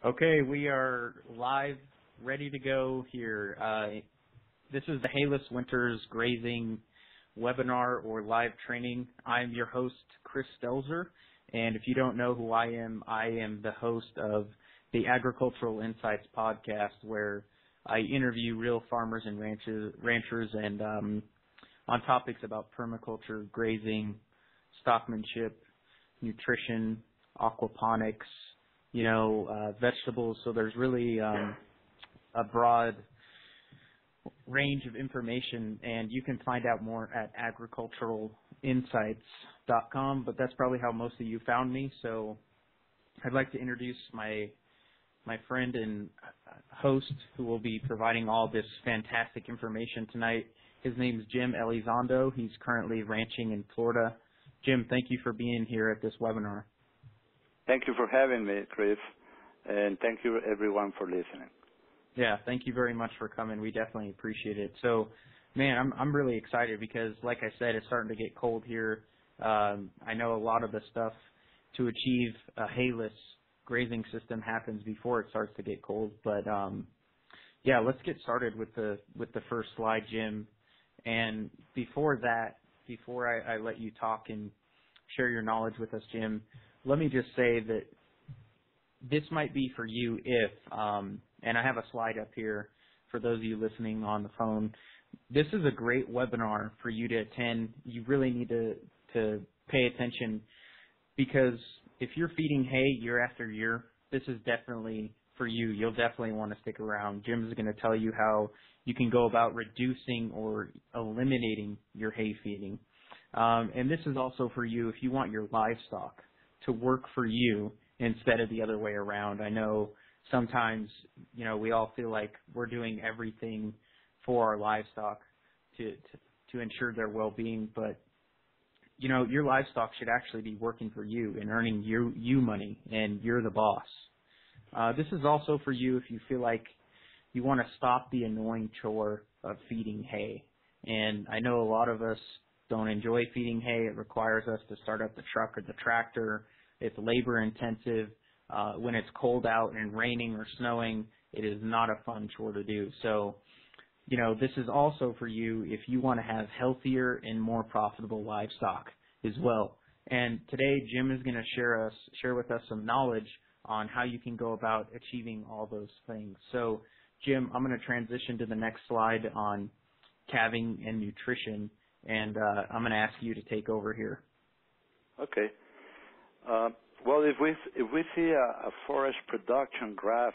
Okay, we are live, ready to go here. This is the Hayless Winters Grazing webinar or live training. I'm your host, Chris Stelzer, and if you don't know who I am the host of the Agricultural Insights podcast, where I interview real farmers and ranchers and on topics about permaculture, grazing, stockmanship, nutrition, aquaponics, vegetables. So there's really a broad range of information, and you can find out more at agriculturalinsights.com, but that's probably how most of you found me. So I'd like to introduce my friend and host who will be providing all this fantastic information tonight. His name is Jim Elizondo. He's currently ranching in Florida. Jim, thank you for being here at this webinar. Thank you for having me, Chris, and thank you everyone for listening. Yeah, thank you very much for coming. We definitely appreciate it. So, man, I'm really excited because, like I said, it's starting to get cold here. I know a lot of the stuff to achieve a hayless grazing system happens before it starts to get cold. But yeah, let's get started with the first slide, Jim. And before I let you talk and share your knowledge with us, Jim, let me just say that this might be for you if, and I have a slide up here for those of you listening on the phone. This is a great webinar for you to attend. You really need to pay attention, because if you're feeding hay year after year, this is definitely for you. You'll definitely want to stick around. Jim is going to tell you how you can go about reducing or eliminating your hay feeding. And this is also for you if you want your livestock to work for you instead of the other way around. I know sometimes, we all feel like we're doing everything for our livestock to ensure their well-being, but your livestock should actually be working for you and earning you money, and you're the boss. This is also for you if you feel like you want to stop the annoying chore of feeding hay. And I know a lot of us don't enjoy feeding hay. It requires us to start up the truck or the tractor. It's labor intensive. When it's cold out and raining or snowing, it is not a fun chore to do. So, this is also for you if you want to have healthier and more profitable livestock as well. And today, Jim is going to share with us some knowledge on how you can go about achieving all those things. So, Jim, I'm going to transition to the next slide on calving and nutrition, and I'm going to ask you to take over here. Okay. Well, if we see a forage production graph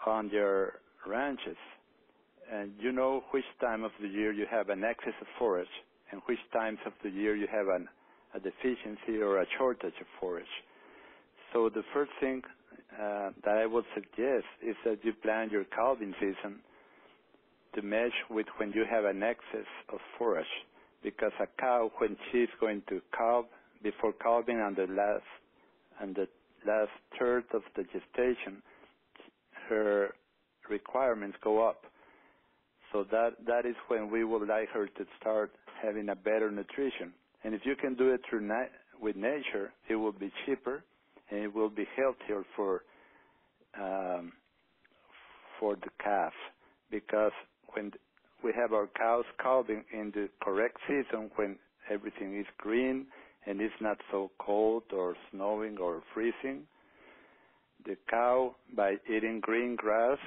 on your ranches, and you know which time of the year you have an excess of forage and which times of the year you have a deficiency or a shortage of forage. So the first thing that I would suggest is that you plan your calving season to match with when you have an excess of forage, because a cow, when she's going to calve, before calving on the last third of the gestation, her requirements go up. So that is when we would like her to start having a better nutrition. And if you can do it with nature, it will be cheaper and it will be healthier for the calf, because when we have our cows calving in the correct season, when everything is green and it's not so cold or snowing or freezing, the cow, by eating green grass,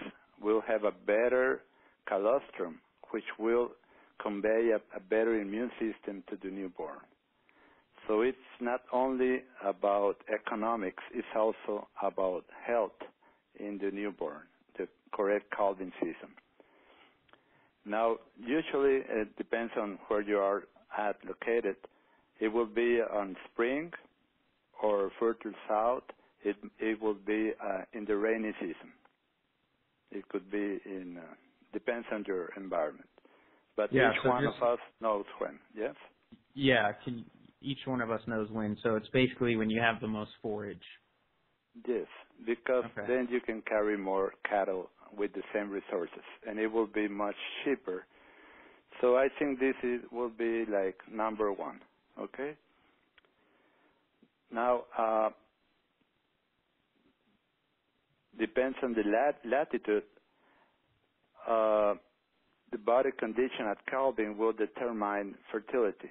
will have a better colostrum, which will convey a better immune system to the newborn. So it's not only about economics, it's also about health in the newborn, the correct calving season. Now, usually it depends on where you are located. It will be on spring or fertile south. It will be in the rainy season. It could be depends on your environment. But yeah, each one of us knows when, yes? Yeah, each one of us knows when. So it's basically when you have the most forage. Yes, because then you can carry more cattle with the same resources, and it will be much cheaper. So I think this will be like number one, okay? Now, depends on the latitude. The body condition at calving will determine fertility.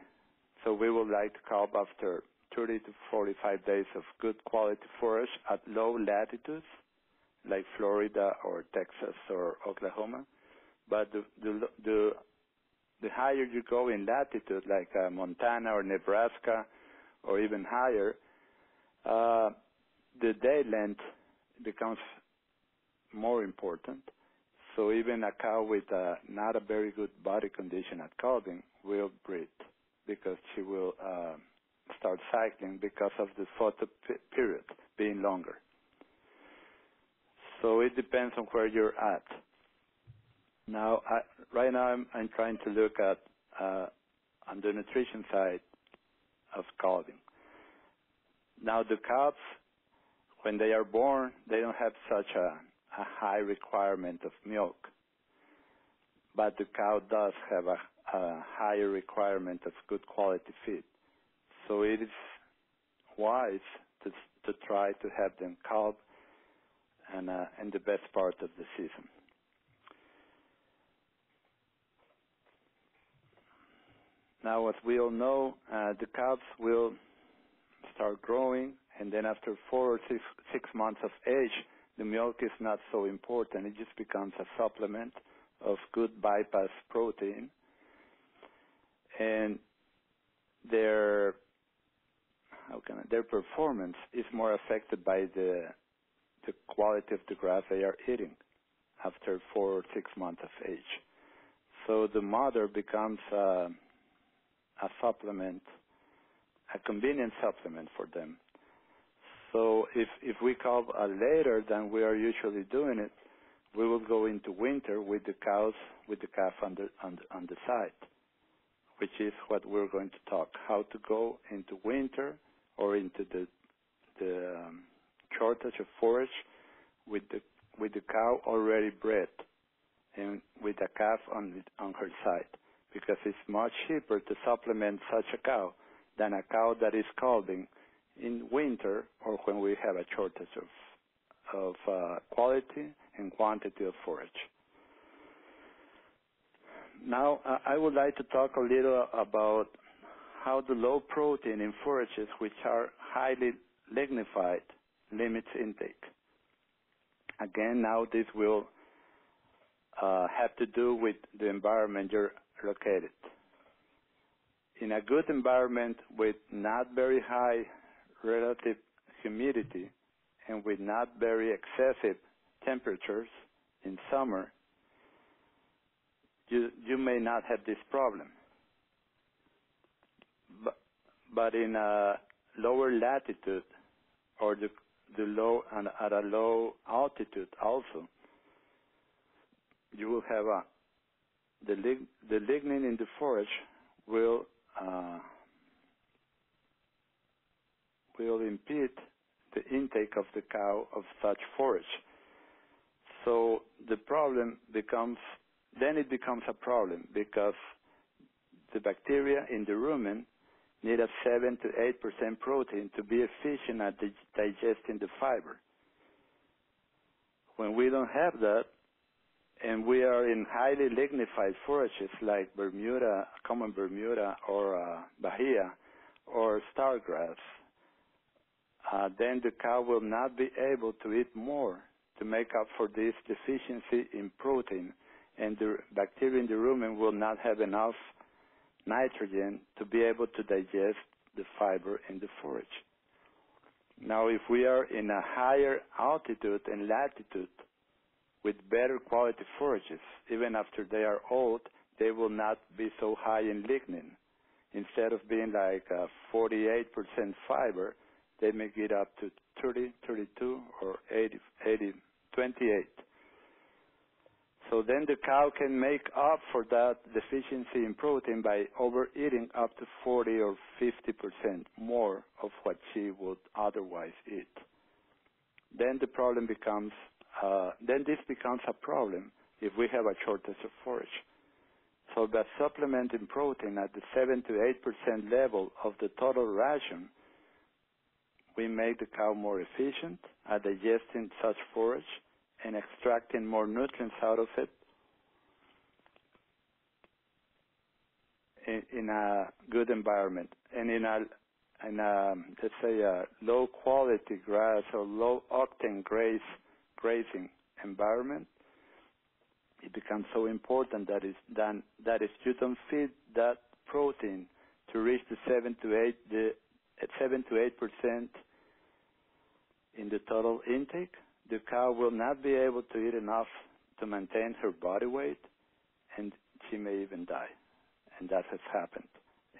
So we would like to calve after 30 to 45 days of good quality forage at low latitudes, like Florida or Texas or Oklahoma. But the higher you go in latitude, like Montana or Nebraska, or even higher, the day length becomes more important. So even a cow with not a very good body condition at calving will breed because she will start cycling because of the photo period being longer. So it depends on where you're at. Now, right now I'm trying to look at on the nutrition side of calving. Now the calves, when they are born, they don't have such a high requirement of milk, but the cow does have a higher requirement of good quality feed. So it is wise to try to have them calve and in the best part of the season. Now, as we all know, the calves will start growing, and then after 4 or 6 months of age, the milk is not so important. It just becomes a supplement of good bypass protein, and their performance is more affected by the quality of the grass they are eating after 4 or 6 months of age. So the mother becomes a supplement, a convenient supplement for them. So if we calve later than we are usually doing it, we will go into winter with the cows, with the calf on the side, which is what we're going to talk, how to go into winter or into the shortage of forage with the cow already bred and with the calf on her side, because it's much cheaper to supplement such a cow than a cow that is calving in winter or when we have a shortage of quality and quantity of forage. Now, I would like to talk a little about how the low protein in forages, which are highly lignified, limits intake. Again, now this will have to do with the environment you're located. In a good environment with not very high relative humidity and with not very excessive temperatures in summer, you may not have this problem. But in a lower latitude or at a low altitude also, you will have the lignin in the forage will impede the intake of the cow of such forage. So the problem becomes a problem because the bacteria in the rumen need a 7 to 8% protein to be efficient at digesting the fiber. When we don't have that, and we are in highly lignified forages like Bermuda, common Bermuda, or Bahia, or stargrass, then the cow will not be able to eat more to make up for this deficiency in protein, and the bacteria in the rumen will not have enough nitrogen to be able to digest the fiber in the forage. Now, if we are in a higher altitude and latitude with better quality forages, even after they are old, they will not be so high in lignin. Instead of being like 48% fiber, they may get up to 30, 32, or 80, 28. So then the cow can make up for that deficiency in protein by overeating up to 40 or 50% more of what she would otherwise eat. Then the problem becomes, this becomes a problem if we have a shortage of forage. So that supplement in protein at the 7 to 8% level of the total ration we make the cow more efficient at digesting such forage and extracting more nutrients out of it in a good environment. And in a let's say a low quality grass or low octane grazing environment, it becomes so important that if you don't feed that protein to reach the 7 to 8% in the total intake, the cow will not be able to eat enough to maintain her body weight, and she may even die. And that has happened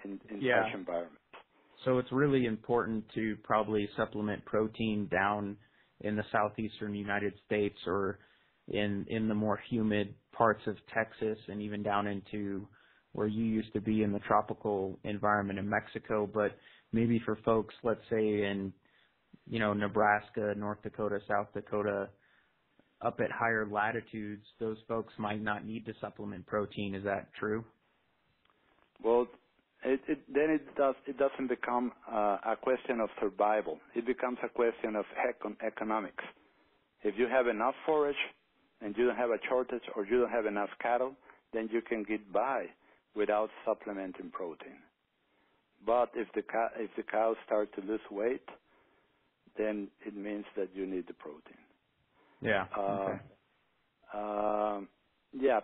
in such environments. So it's really important to probably supplement protein down in the southeastern United States or in the more humid parts of Texas and even down into where you used to be in the tropical environment in Mexico. But maybe for folks, let's say in, Nebraska, North Dakota, South Dakota, up at higher latitudes, those folks might not need to supplement protein. Is that true? Well, it doesn't become a question of survival. It becomes a question of economics. If you have enough forage and you don't have a shortage or you don't have enough cattle, then you can get by without supplementing protein. But if the cows start to lose weight, then it means that you need the protein. Yeah. Okay.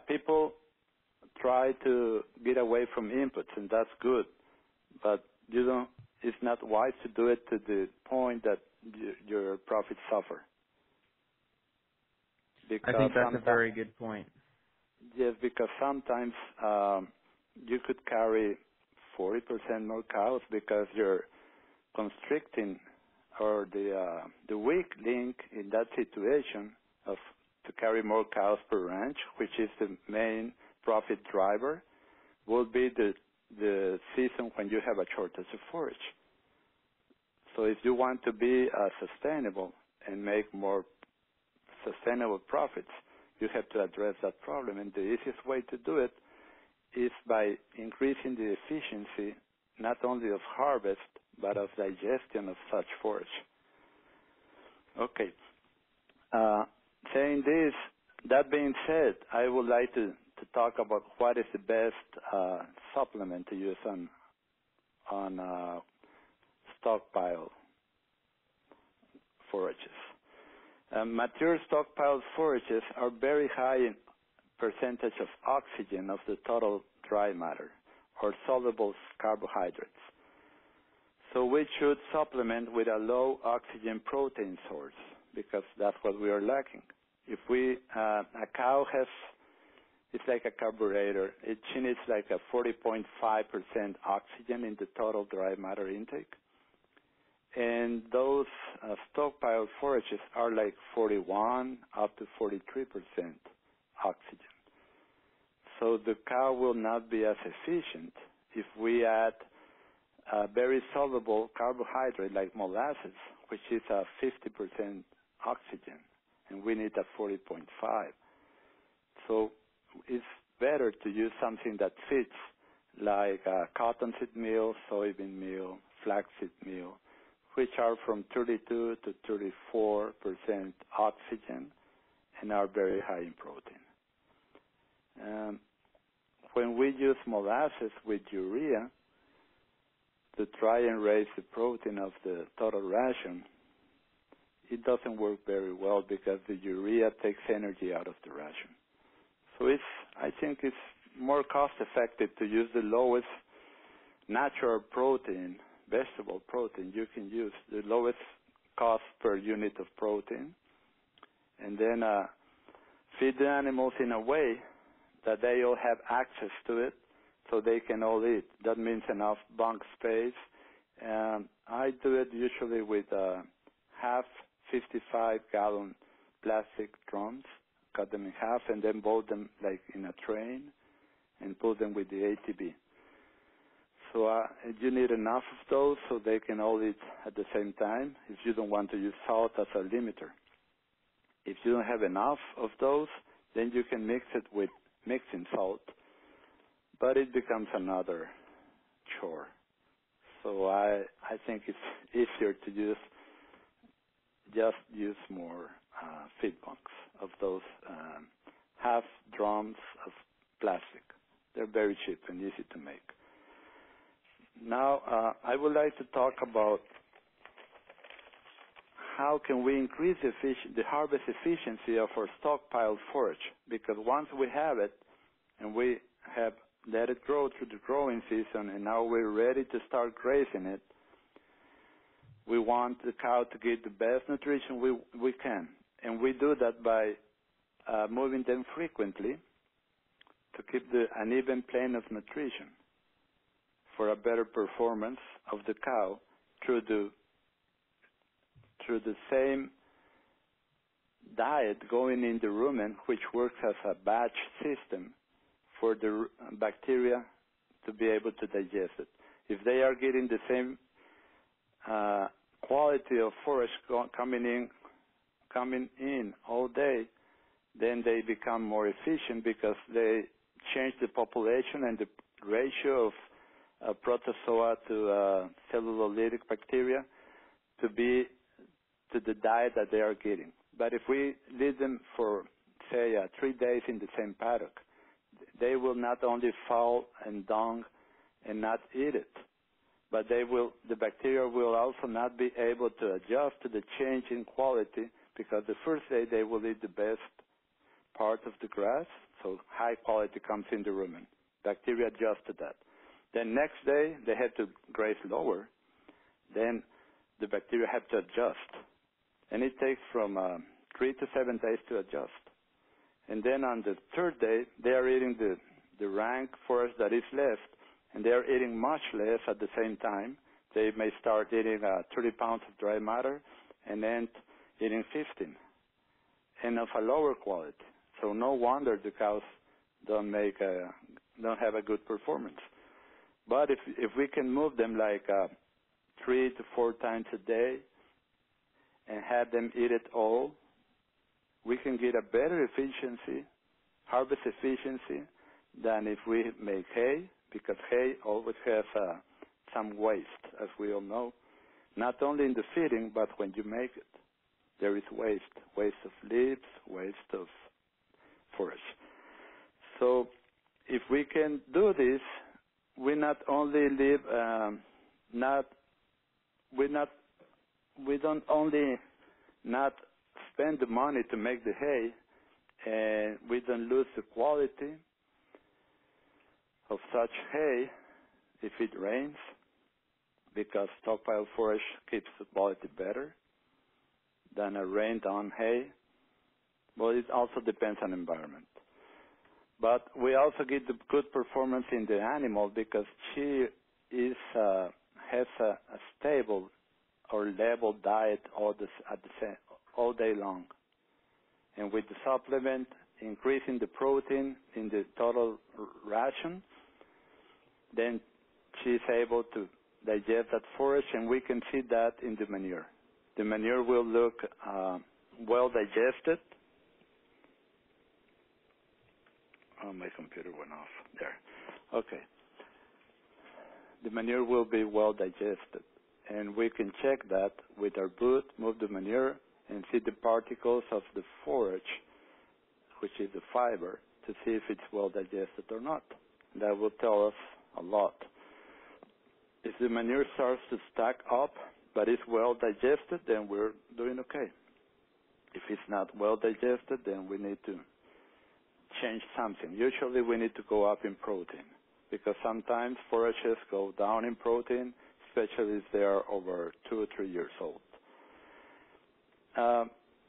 People try to get away from inputs, and that's good. But it's not wise to do it to the point that your profits suffer. I think that's a very good point. Yes, because sometimes you could carry 40% more cows because you're constricting, or the weak link in that situation of to carry more cows per ranch, which is the main profit driver, will be the season when you have a shortage of forage. So if you want to be sustainable and make more sustainable profits, you have to address that problem. And the easiest way to do it is by increasing the efficiency not only of harvest but of digestion of such forage. Okay. Saying this, that being said, I would like to talk about what is the best supplement to use on stockpile forages. Mature stockpile forages are very high in percentage of oxygen of the total dry matter or soluble carbohydrates. So we should supplement with a low oxygen protein source because that's what we are lacking. If a cow it's like a carburetor. She needs like a 40.5% oxygen in the total dry matter intake. And those stockpile forages are like 41 up to 43% oxygen. So the cow will not be as efficient if we add a very soluble carbohydrate like molasses, which is a 50% oxygen, and we need a 40.5. So it's better to use something that fits, like cottonseed meal, soybean meal, flaxseed meal, which are from 32 to 34% oxygen and are very high in protein. When we use molasses with urea to try and raise the protein of the total ration, it doesn't work very well because the urea takes energy out of the ration. So I think it's more cost effective to use the lowest natural protein, vegetable protein you can use, the lowest cost per unit of protein, and then feed the animals in a way that they all have access to it so they can all eat. That means enough bunk space. I do it usually with half 55-gallon plastic drums, cut them in half, and then bolt them like in a train and put them with the ATV. So you need enough of those so they can all eat at the same time if you don't want to use salt as a limiter. If you don't have enough of those, then you can mix it with mixing salt, but it becomes another chore. So I think it's easier to use just use more feed bunks of those half drums of plastic. They're very cheap and easy to make. Now, I would like to talk about how can we increase the harvest efficiency of our stockpiled forage, because once we have it and we have let it grow through the growing season and now we're ready to start grazing it, we want the cow to get the best nutrition we can. And we do that by moving them frequently to keep an even plane of nutrition for a better performance of the cow through the same diet going in the rumen, which works as a batch system for the bacteria to be able to digest it. If they are getting the same quality of forage coming in all day, then they become more efficient because they change the population and the ratio of protozoa to cellulolytic bacteria to be to the diet that they are getting. But if we leave them for, say, 3 days in the same paddock, they will not only fall and dung and not eat it, but the bacteria will also not be able to adjust to the change in quality, because the first day they will eat the best part of the grass, so high quality comes in the rumen. Bacteria adjust to that. Then next day they have to graze lower. Then the bacteria have to adjust. And it takes from 3 to 7 days to adjust. And then on the third day, they are eating the rank forage that is left, and they are eating much less at the same time. They may start eating 30 pounds of dry matter and end eating 15, and of a lower quality. So no wonder the cows don't have a good performance. But if we can move them like 3 to 4 times a day and have them eat it all, we can get a better efficiency, harvest efficiency, than if we make hay, because hay always has some waste, as we all know, not only in the feeding, but when you make it. There is waste of leaves, waste of forage. So if we can do this, we not only live, we don't only not spend the money to make the hay, and we don't lose the quality of such hay if it rains, because stockpile forage keeps the quality better than a rained-on hay. Well, it also depends on environment. But we also get the good performance in the animal because she has a stable or level diet all day long. And with the supplement, increasing the protein in the total ration, then she's able to digest that forage, and we can see that in the manure. The manure will look well digested. Oh, my computer went off. There. Okay. The manure will be well digested, and we can check that with our boot, move the manure, and see the particles of the forage, which is the fiber, to see if it's well digested or not. That will tell us a lot. If the manure starts to stack up, but it's well digested, then we're doing okay. If it's not well digested, then we need to change something. Usually we need to go up in protein, because sometimes forages go down in protein, especially if they are over 2 or 3 years old.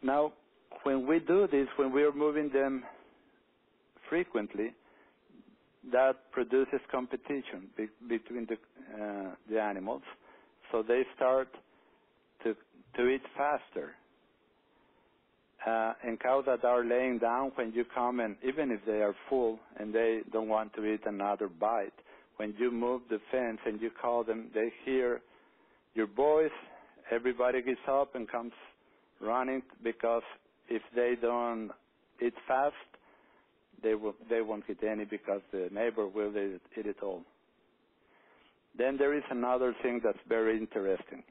Now, when we do this, when we are moving them frequently, that produces competition between the animals. So they start to eat faster. And cows that are laying down, when you come, and even if they are full and they don't want to eat another bite, when you move the fence and you call them, they hear your voice, everybody gets up and comes running, because if they don't eat fast, they won't get any, because the neighbor will eat it all. Then there is another thing that's very interesting.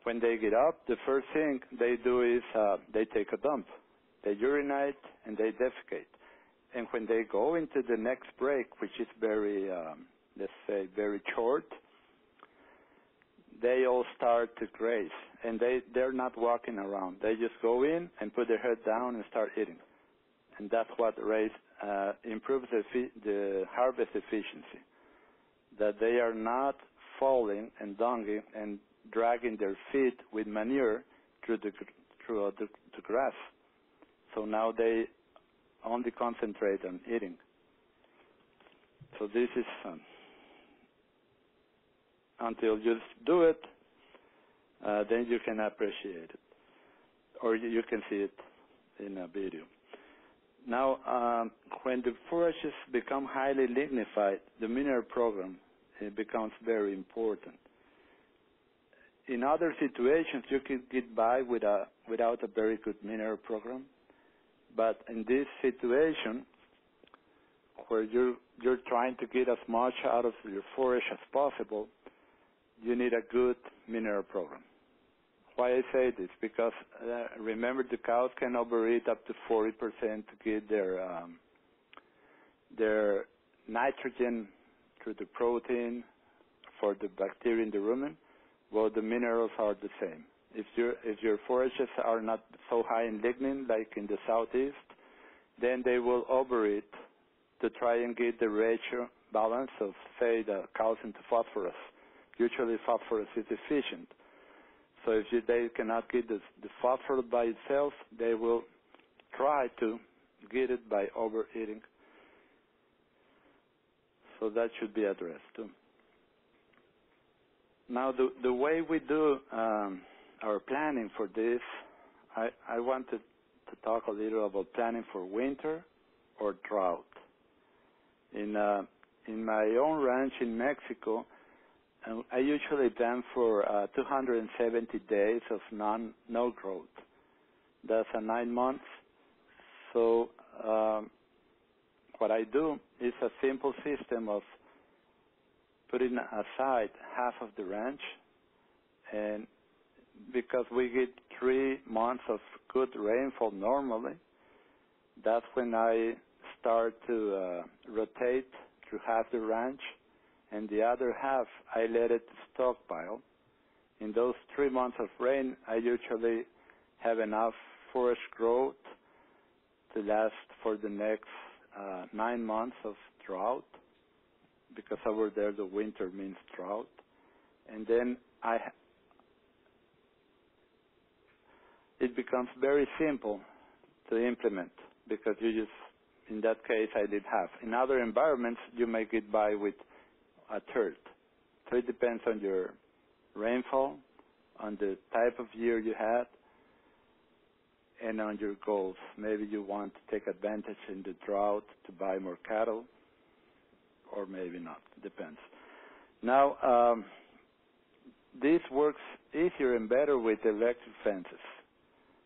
when they get up, the first thing they do is they take a dump. They urinate and they defecate. And when they go into the next break, which is very, let's say, very short, they all start to graze. And they're not walking around. They just go in and put their head down and start eating. And that's what improves the harvest efficiency, that they are not falling and dunging and dragging their feet with manure through the grass. So now they only concentrate on eating. So this is until you do it, then you can appreciate it, or you can see it in a video. Now, when the forages become highly lignified, the Manure program becomes very important. In other situations, you can get by without a very good Manure program, but in this situation, where you're trying to get as much out of your forage as possible, you need a good Manure program. Why I say this? Because remember, the cows can overeat up to 40% to get their nitrogen through the protein for the bacteria in the rumen. Well, the minerals are the same. If your forages are not so high in lignin, like in the southeast, then they will overeat to try and get the ratio balance of, say, the calcium to phosphorus. Usually phosphorus is efficient. So if they cannot get the phosphorus by itself, they will try to get it by overeating. So that should be addressed too. Now, the way we do our planning for this, I wanted to talk a little about planning for winter or drought. In my own ranch in Mexico, I usually plan for 270 days of no growth. That's 9 months. So what I do is a simple system of putting aside half of the ranch, and because we get 3 months of good rainfall normally, that's when I start to rotate through half the ranch, and the other half I let it stockpile. In those 3 months of rain, I usually have enough forage growth to last for the next 9 months of drought, because over there the winter means drought. And then it becomes very simple to implement, because in that case I did half. In other environments you may get by with a third. So it depends on your rainfall, on the type of year you had, and on your goals. Maybe you want to take advantage in the drought to buy more cattle, or maybe not. Depends. Now, this works easier and better with electric fences.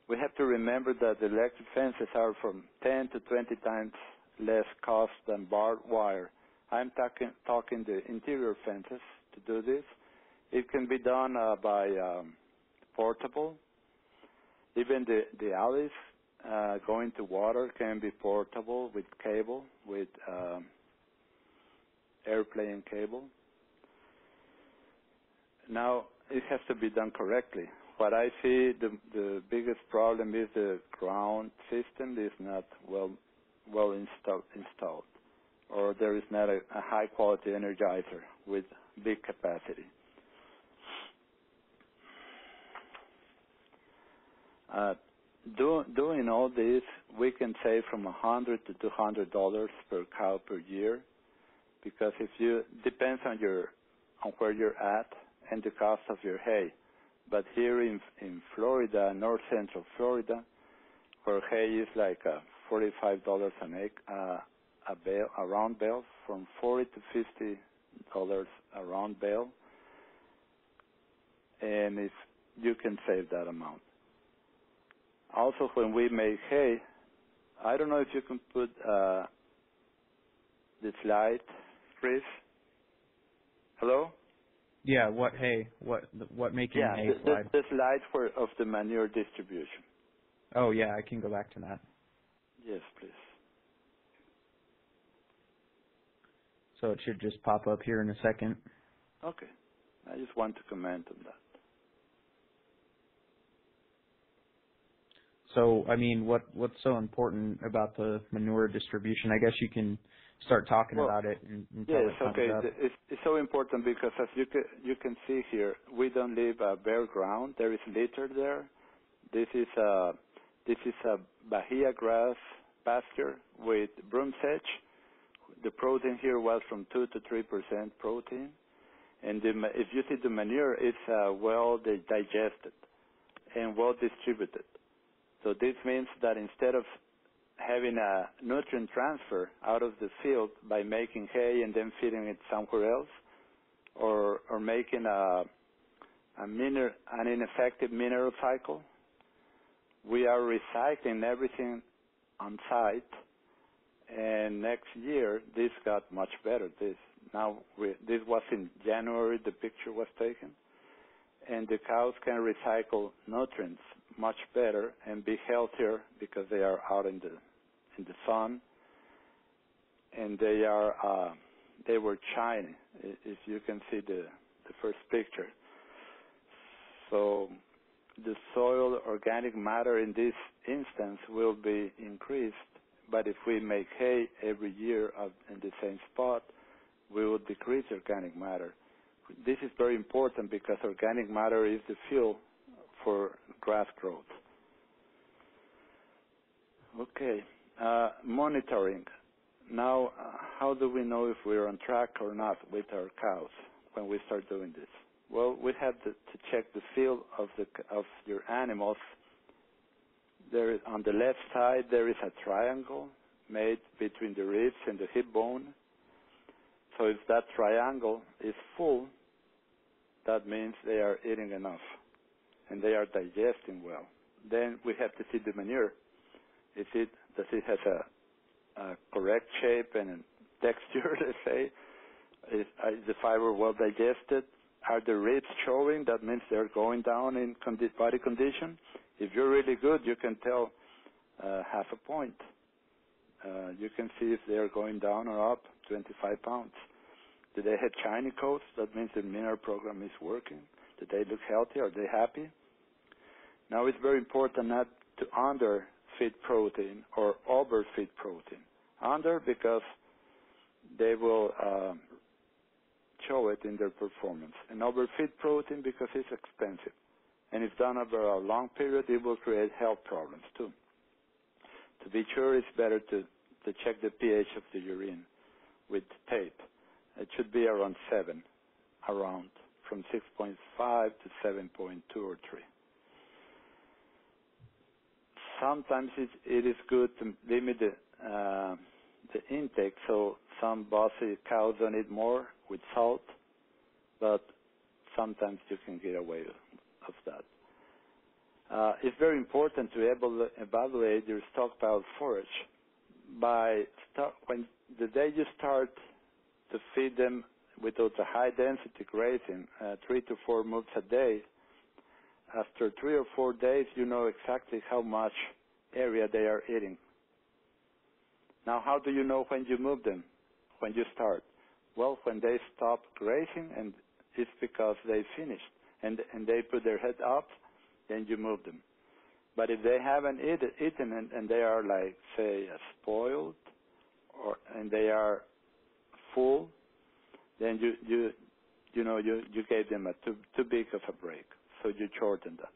We have to remember that the electric fences are from 10 to 20 times less cost than barbed wire. I'm talking the interior fences to do this. It can be done by portable. Even the alleys going to water can be portable with cable, with airplane cable. Now, it has to be done correctly. What I see, the biggest problem is the ground system is not well installed, or there is not a high quality energizer with big capacity. Doing all this, we can save from $100 to $200 per cow per year, because depends on where you're at and the cost of your hay. But here in Florida, north central Florida, where hay is like $45 an acre, a round bale, from $40 to $50 a round bale, and if you can save that amount. Also, when we make hay, I don't know if you can put the slide, Chris. Hello? Yeah, what hay? What making Yeah, hay slide? the slide of the manure distribution. Oh yeah, I can go back to that. Yes, please. So it should just pop up here in a second. Okay. I just want to comment on that. So, I mean, what's so important about the manure distribution? I guess you can start talking Well, about it until yes, it comes okay. up. It's so important because as you can see here, we don't leave bare ground. There is litter there. This is a Bahia grass pasture with broom sedge. The protein here was from 2 to 3% protein, and if you see the manure, it's well digested and well distributed. So this means that instead of having a nutrient transfer out of the field by making hay and then feeding it somewhere else, or making an ineffective mineral cycle, we are recycling everything on site. And next year, this got much better. This was in January. The picture was taken, and the cows can recycle nutrients much better and be healthier because they are out in the sun, and they were shiny, if you can see the first picture. So the soil organic matter in this instance will be increased, but if we make hay every year in the same spot, we will decrease organic matter. This is very important because organic matter is the fuel for grass growth. Okay, monitoring. Now, how do we know if we're on track or not with our cows when we start doing this? Well, we have to check the feel of your animals. There, on the left side, there is a triangle made between the ribs and the hip bone. So if that triangle is full, that means they are eating enough and they are digesting well. Then we have to see the manure. Does it have a correct shape and texture, let's say? Is the fiber well digested? Are the ribs showing? That means they're going down in body condition. If you're really good, you can tell half a point. You can see if they're going down or up 25 pounds. Do they have shiny coats? That means the mineral program is working. Do they look healthy? Are they happy? Now it's very important not to underfeed protein or overfeed protein. Under because they will show it in their performance. And overfeed protein because it's expensive. And if done over a long period, it will create health problems too. To be sure, it's better to check the pH of the urine with tape. It should be around 7, from 6.5 to 7.2 or 3. Sometimes it is good to limit the intake, so some bossy cows don't eat more with salt, but sometimes you can get away of that. It's very important to evaluate your stockpile forage when the day you start to feed them with ultra high density grazing, 3 to 4 moves a day. After 3 or 4 days, you know exactly how much area they are eating. Now, how do you know when you move them, when you start? Well, when they stop grazing, and it's because they finished, and they put their head up, then you move them. But if they haven't eaten and they are like, say, spoiled, and they are full, then you gave them a too big of a break, so you shorten that.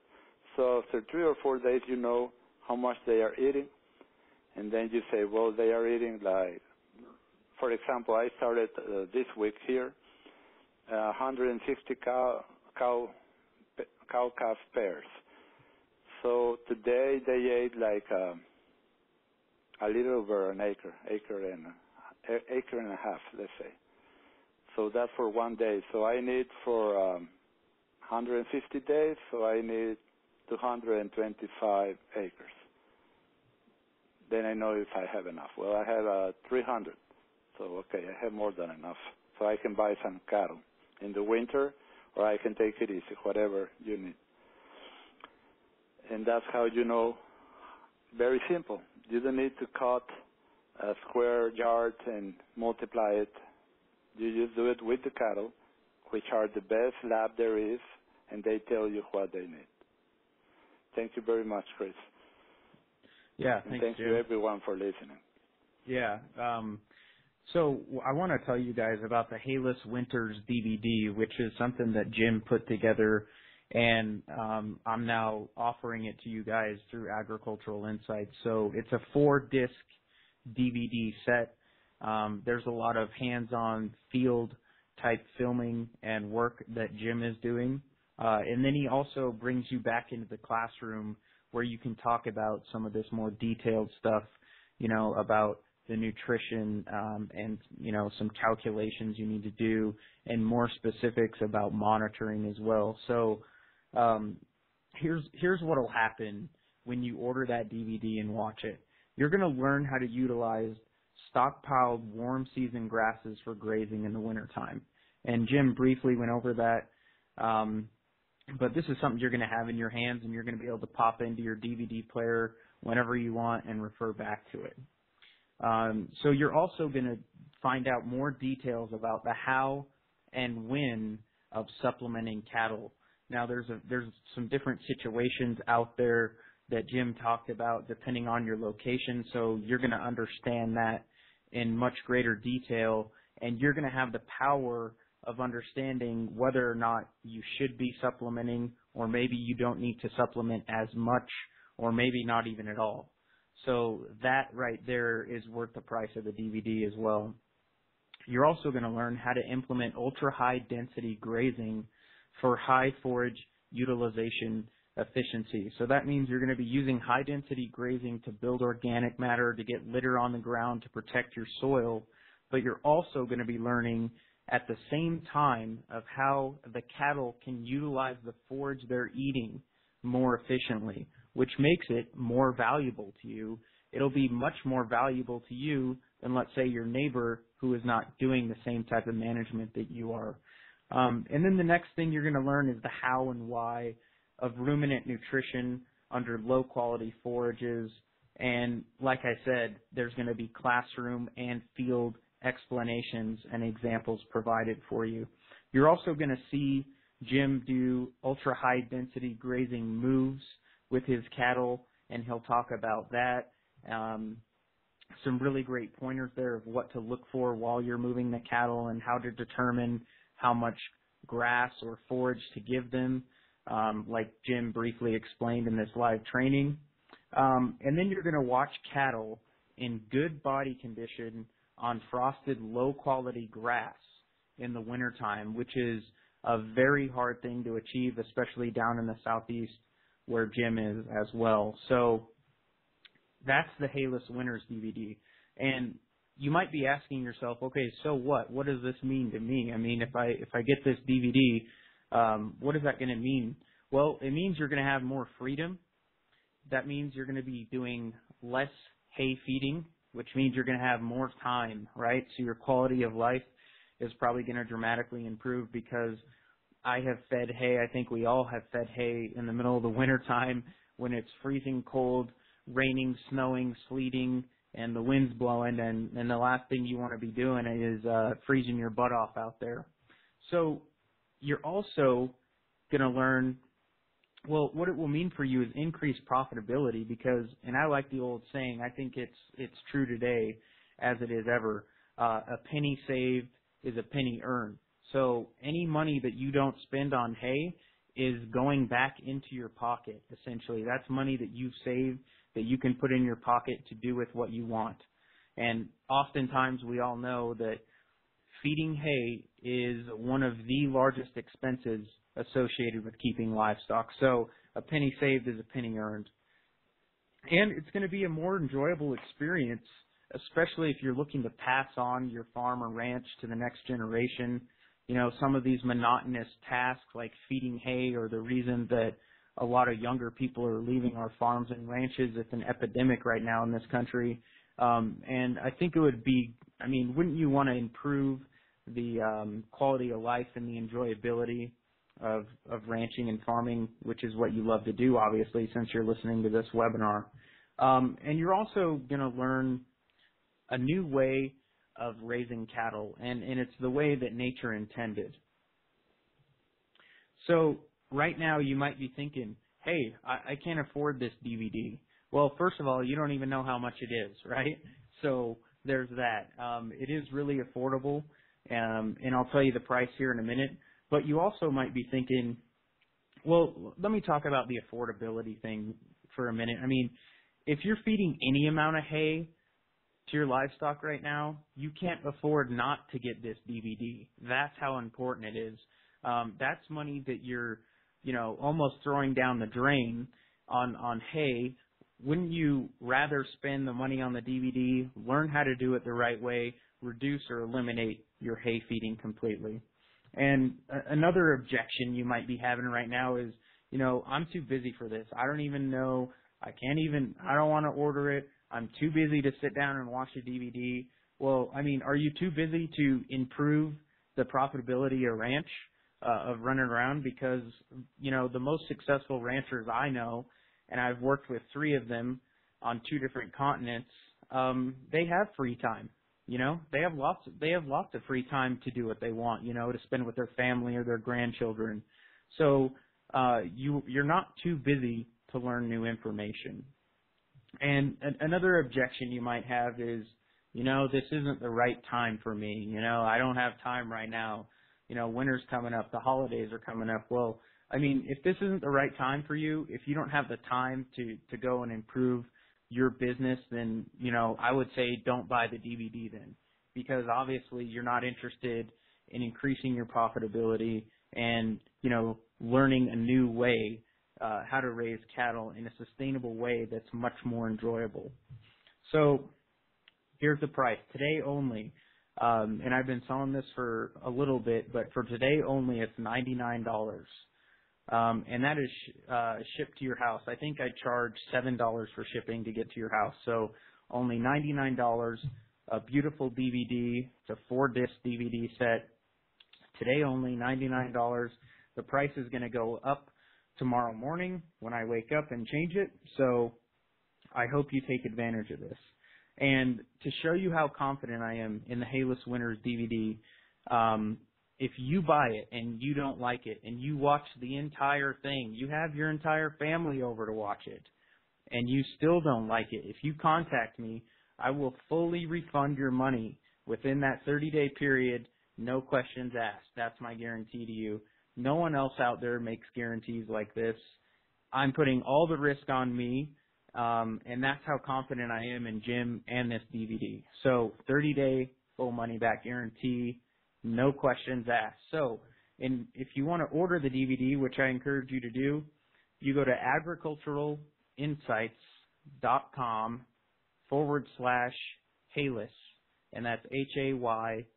So after 3 or 4 days, you know how much they are eating, and then you say, well, they are eating like, for example, I started this week here, 150 cow-calf pairs. So today they ate like a little over an acre and a half, let's say. So that's for 1 day. So I need for 150 days, so I need 225 acres. Then I know if I have enough. Well, I have 300. So, okay, I have more than enough. So I can buy some cattle. In the winter, or I can take it easy, whatever you need. And that's how you know, very simple. You don't need to cut a square yard and multiply it. You just do it with the cattle, which are the best lab there is, and they tell you what they need. Thank you very much, Chris. Yeah, and thanks, thank Jim. you everyone for listening. Yeah. So I want to tell you guys about the Hayless Winters DVD, which is something that Jim put together, and I'm now offering it to you guys through Agricultural Insights. So it's a 4-disc DVD set. There's a lot of hands-on field-type filming and work that Jim is doing. And then he also brings you back into the classroom where you can talk about some of this more detailed stuff, about the nutrition, and, some calculations you need to do, and more specifics about monitoring as well. So, here's what'll happen when you order that DVD and watch it. You're going to learn how to utilize stockpiled warm season grasses for grazing in the wintertime. And Jim briefly went over that. But this is something you're going to have in your hands, and you're going to be able to pop into your DVD player whenever you want and refer back to it. So you're also going to find out more details about the how and when of supplementing cattle. Now, there's some different situations out there that Jim talked about depending on your location, so you're going to understand that in much greater detail, and you're going to have the power of understanding whether or not you should be supplementing, or maybe you don't need to supplement as much, or maybe not even at all. So that right there is worth the price of the DVD as well. You're also going to learn how to implement ultra-high density grazing for high forage utilization efficiency. So that means you're going to be using high density grazing to build organic matter, to get litter on the ground, to protect your soil, but you're also going to be learning at the same time of how the cattle can utilize the forage they're eating more efficiently, which makes it more valuable to you. It'll be much more valuable to you than, let's say, your neighbor who is not doing the same type of management that you are. And then the next thing you're going to learn is the how and why of ruminant nutrition under low quality forages. And like I said, there's going to be classroom and field explanations and examples provided for you. You're also going to see Jim do ultra high density grazing moves with his cattle, and he'll talk about that. Some really great pointers there of what to look for while you're moving the cattle and how to determine how much grass or forage to give them, like Jim briefly explained in this live training. And then you're going to watch cattle in good body condition on frosted, low-quality grass in the wintertime, which is a very hard thing to achieve, especially down in the southeast where Jim is as well. So that's the Hayless Winters DVD. And you might be asking yourself, okay, so what? What does this mean to me? I mean, if I get this DVD, what is that going to mean? Well, it means you're going to have more freedom. That means you're going to be doing less hay feeding, which means you're going to have more time, right? So your quality of life is probably going to dramatically improve, because I have fed hay. I think we all have fed hay in the middle of the winter time when it's freezing cold, raining, snowing, sleeting, and the wind's blowing, and the last thing you want to be doing is freezing your butt off out there. So you're also going to learn, well, what it will mean for you is increased profitability, because, and I like the old saying, I think it's true today as it is ever, a penny saved is a penny earned. So any money that you don't spend on hay is going back into your pocket, essentially. That's money that you've saved that you can put in your pocket to do with what you want. And oftentimes we all know that feeding hay is one of the largest expenses associated with keeping livestock. So a penny saved is a penny earned. And it's going to be a more enjoyable experience, especially if you're looking to pass on your farm or ranch to the next generation. Some of these monotonous tasks like feeding hay are the reason that a lot of younger people are leaving our farms and ranches. It's an epidemic right now in this country. And I think it would be, wouldn't you want to improve the quality of life and the enjoyability of ranching and farming, which is what you love to do, obviously, since you're listening to this webinar. And you're also going to learn a new way of raising cattle, and it's the way that nature intended. So right now you might be thinking, hey, I can't afford this DVD. Well, first of all, you don't even know how much it is, right? So there's that. It is really affordable, and I'll tell you the price here in a minute. But you also might be thinking, well, let me talk about the affordability thing for a minute. I mean, if you're feeding any amount of hay to your livestock right now, you can't afford not to get this DVD. That's how important it is. That's money that you're, almost throwing down the drain on hay. Wouldn't you rather spend the money on the DVD, learn how to do it the right way, reduce or eliminate your hay feeding completely? And another objection you might be having right now is, I'm too busy for this. I don't even know. I don't want to order it. I'm too busy to sit down and watch a DVD. Well, I mean, are you too busy to improve the profitability of ranch, of running around? Because, the most successful ranchers I know, and I've worked with 3 of them on 2 different continents, they have free time. They have lots of free time to do what they want, to spend with their family or their grandchildren. So, you're not too busy to learn new information. And another objection you might have is, this isn't the right time for me. I don't have time right now. Winter's coming up, the holidays are coming up. Well, I mean, if this isn't the right time for you, if you don't have the time to go and improve your business, then, I would say don't buy the DVD then, because obviously you're not interested in increasing your profitability and, learning a new way, how to raise cattle in a sustainable way that's much more enjoyable. So here's the price. Today only, and I've been selling this for a little bit, but for today only, it's $99. And that is shipped to your house. I think I charge $7 for shipping to get to your house. So only $99, a beautiful DVD. It's a 4-disc DVD set. Today only, $99. The price is going to go up tomorrow morning when I wake up and change it. So I hope you take advantage of this. And to show you how confident I am in the Hayless Winners DVD, if you buy it and you don't like it and you watch the entire thing, you have your entire family over to watch it, and you still don't like it, if you contact me, I will fully refund your money within that 30-day period, no questions asked. That's my guarantee to you. No one else out there makes guarantees like this. I'm putting all the risk on me, and that's how confident I am in Jim and this DVD. So 30-day full money back guarantee, no questions asked. So, and if you want to order the DVD, which I encourage you to do, you go to agriculturalinsights.com/Hayless, and that's HAYLESS.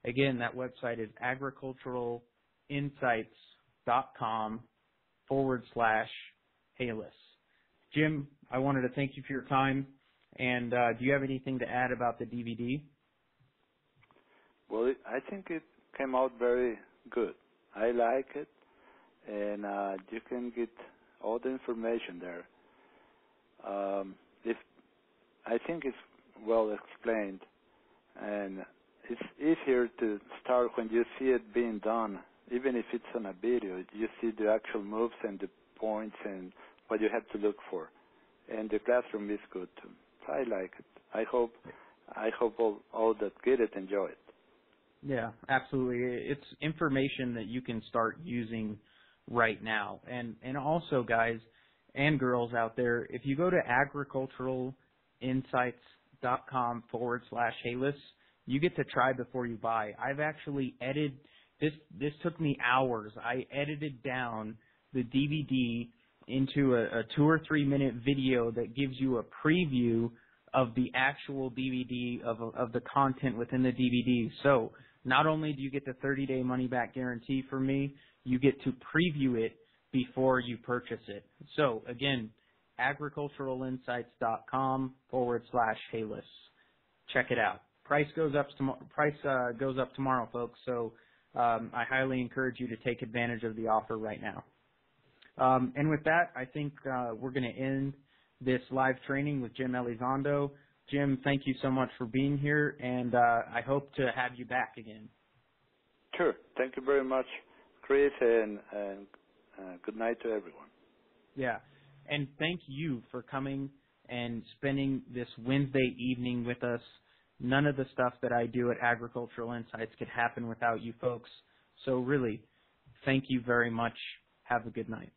Again, that website is agriculturalinsights.com/Hayless. Jim, I wanted to thank you for your time. And do you have anything to add about the DVD? Well, I think it came out very good. I like it, and you can get all the information there. I think it's well explained, and it's easier to start when you see it being done. Even if it's on a video, you see the actual moves and the points and what you have to look for. And the classroom is good too. I like it. I hope all that get it enjoy it. Yeah, absolutely. It's information that you can start using right now. And also, guys and girls out there, if you go to agriculturalinsights.com/Hayless, you get to try before you buy. I've actually edited this took me hours. I edited down the DVD into a 2 or 3 minute video that gives you a preview of the actual DVD of the content within the DVD. So not only do you get the 30-day money-back guarantee from me, you get to preview it before you purchase it. So again, agriculturalinsights.com/Hayless. Check it out. Price goes up tomorrow, folks. So I highly encourage you to take advantage of the offer right now. And with that, I think we're going to end this live training with Jim Elizondo. Jim, thank you so much for being here, and I hope to have you back again. Sure. Thank you very much, Chris, and good night to everyone. Yeah, and thank you for coming and spending this Wednesday evening with us. None of the stuff that I do at Agricultural Insights could happen without you folks. So really, thank you very much. Have a good night.